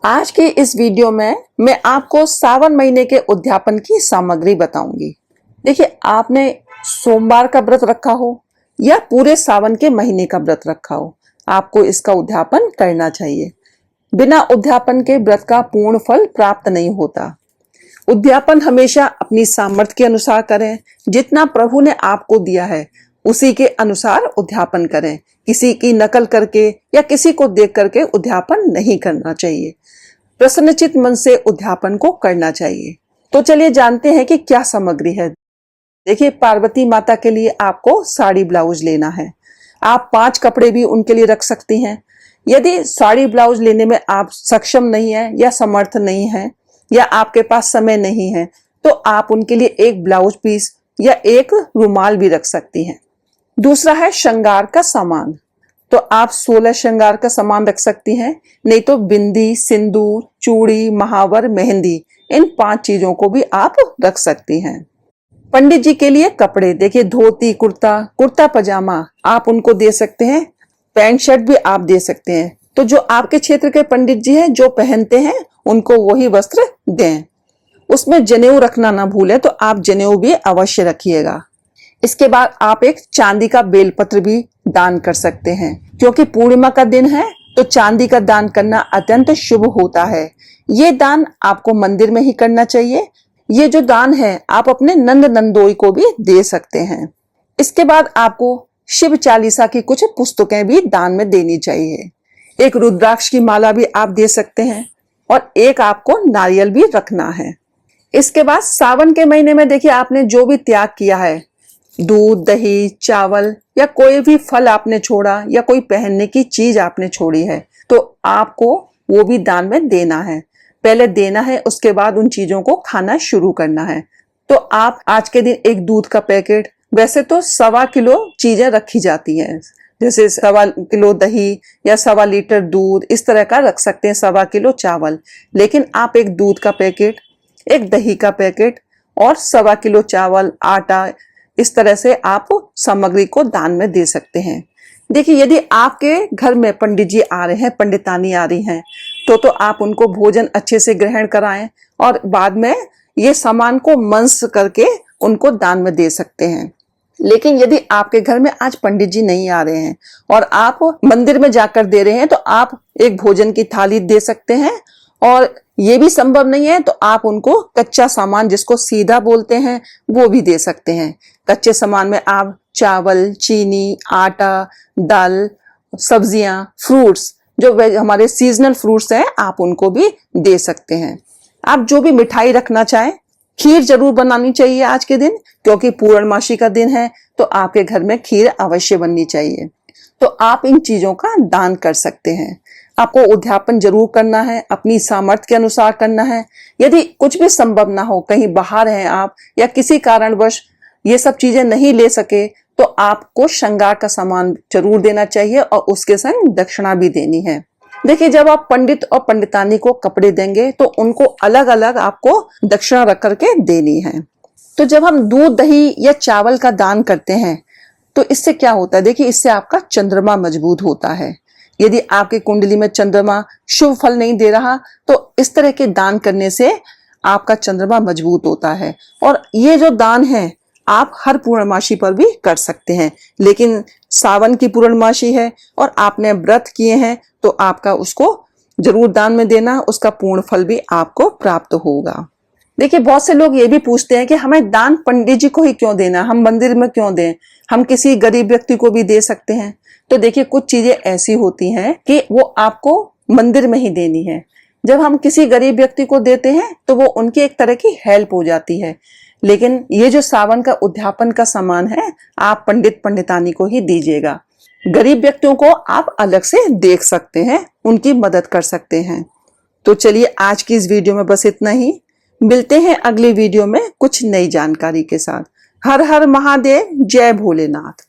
आज के इस वीडियो में मैं आपको सावन महीने के उद्यापन की सामग्री बताऊंगी। देखिए, आपने सोमवार का व्रत रखा हो या पूरे सावन के महीने का व्रत रखा हो, आपको इसका उद्यापन करना चाहिए। बिना उद्यापन के व्रत का पूर्ण फल प्राप्त नहीं होता। उद्यापन हमेशा अपनी सामर्थ्य के अनुसार करें। जितना प्रभु ने आपको दिया है उसी के अनुसार उद्यापन करें। किसी की नकल करके या किसी को देख करके उद्यापन नहीं करना चाहिए। प्रसन्नचित मन से उद्यापन को करना चाहिए। तो चलिए जानते हैं कि क्या सामग्री है। देखिए, पार्वती माता के लिए आपको साड़ी ब्लाउज लेना है। आप 5 कपड़े भी उनके लिए रख सकती हैं। यदि साड़ी ब्लाउज लेने में आप सक्षम नहीं है या समर्थ नहीं है या आपके पास समय नहीं है तो आप उनके लिए एक ब्लाउज पीस या एक रुमाल भी रख सकती हैं। दूसरा है श्रृंगार का सामान। तो आप 16 श्रृंगार का सामान रख सकती हैं। नहीं तो बिंदी, सिंदूर, चूड़ी, महावर, मेहंदी, इन 5 चीजों को भी आप रख सकती हैं। पंडित जी के लिए कपड़े, देखिए धोती, कुर्ता, कुर्ता पजामा आप उनको दे सकते हैं। पैंट शर्ट भी आप दे सकते हैं। तो जो आपके क्षेत्र के पंडित जी हैं जो पहनते हैं उनको वही वस्त्र दें। उसमें जनेऊ रखना ना भूलें, तो आप जनेऊ भी अवश्य रखिएगा। इसके बाद आप एक चांदी का बेलपत्र भी दान कर सकते हैं। क्योंकि पूर्णिमा का दिन है तो चांदी का दान करना अत्यंत शुभ होता है। ये दान आपको मंदिर में ही करना चाहिए। ये जो दान है आप अपने नंद नंदोई को भी दे सकते हैं। इसके बाद आपको शिव चालीसा की कुछ पुस्तकें भी दान में देनी चाहिए। एक रुद्राक्ष की माला भी आप दे सकते हैं और एक आपको नारियल भी रखना है। इसके बाद सावन के महीने में देखिए, आपने जो भी त्याग किया है, दूध, दही, चावल या कोई भी फल आपने छोड़ा या कोई पहनने की चीज आपने छोड़ी है तो आपको वो भी दान में देना है। पहले देना है, उसके बाद उन चीजों को खाना शुरू करना है। तो आप आज के दिन एक दूध का पैकेट, वैसे तो 1.25 किलो चीजें रखी जाती हैं, जैसे 1.25 किलो दही या 1.25 लीटर दूध, इस तरह का रख सकते हैं, 1.25 किलो चावल। लेकिन आप एक दूध का पैकेट, एक दही का पैकेट और 1.25 किलो चावल, आटा, इस तरह से आप सामग्री को दान में दे सकते हैं। देखिए, यदि आपके घर में पंडित जी आ रहे हैं, पंडितानी आ रही हैं, तो आप उनको भोजन अच्छे से ग्रहण कराएं और बाद में ये सामान को मंस करके उनको दान में दे सकते हैं। लेकिन यदि आपके घर में आज पंडित जी नहीं आ रहे हैं और आप मंदिर में जाकर दे रहे हैं तो आप एक भोजन की थाली दे सकते हैं। और ये भी संभव नहीं है तो आप उनको कच्चा सामान, जिसको सीधा बोलते हैं, वो भी दे सकते हैं। कच्चे सामान में आप चावल, चीनी, आटा, दाल, सब्जियां, फ्रूट्स, जो हमारे सीजनल फ्रूट्स हैं, आप उनको भी दे सकते हैं। आप जो भी मिठाई रखना चाहें, खीर जरूर बनानी चाहिए आज के दिन, क्योंकि पूर्णमासी का दिन है तो आपके घर में खीर अवश्य बननी चाहिए। तो आप इन चीजों का दान कर सकते हैं। आपको उद्यापन जरूर करना है, अपनी सामर्थ्य के अनुसार करना है। यदि कुछ भी संभव ना हो, कहीं बाहर हैं आप या किसी कारणवश ये सब चीजें नहीं ले सके, तो आपको श्रृंगार का सामान जरूर देना चाहिए और उसके संग दक्षिणा भी देनी है। देखिए, जब आप पंडित और पंडितानी को कपड़े देंगे तो उनको अलग अलग आपको दक्षिणा रख करके देनी है। तो जब हम दूध, दही या चावल का दान करते हैं तो इससे क्या होता है, देखिए इससे आपका चंद्रमा मजबूत होता है। यदि आपकी कुंडली में चंद्रमा शुभ फल नहीं दे रहा तो इस तरह के दान करने से आपका चंद्रमा मजबूत होता है। और ये जो दान है आप हर पूर्णमासी पर भी कर सकते हैं, लेकिन सावन की पूर्णमासी है और आपने व्रत किए हैं तो आपका उसको जरूर दान में देना, उसका पूर्ण फल भी आपको प्राप्त होगा। देखिए, बहुत से लोग ये भी पूछते हैं कि हमें दान पंडित जी को ही क्यों देना, हम मंदिर में क्यों दें, हम किसी गरीब व्यक्ति को भी दे सकते हैं। तो देखिए, कुछ चीजें ऐसी होती हैं कि वो आपको मंदिर में ही देनी है। जब हम किसी गरीब व्यक्ति को देते हैं तो वो उनकी एक तरह की हेल्प हो जाती है। लेकिन ये जो सावन का उद्यापन का सामान है आप पंडित पंडितानी को ही दीजिएगा। गरीब व्यक्तियों को आप अलग से देख सकते हैं, उनकी मदद कर सकते हैं। तो चलिए, आज की इस वीडियो में बस इतना ही। मिलते हैं अगली वीडियो में कुछ नई जानकारी के साथ। हर हर महादेव, जय भोलेनाथ।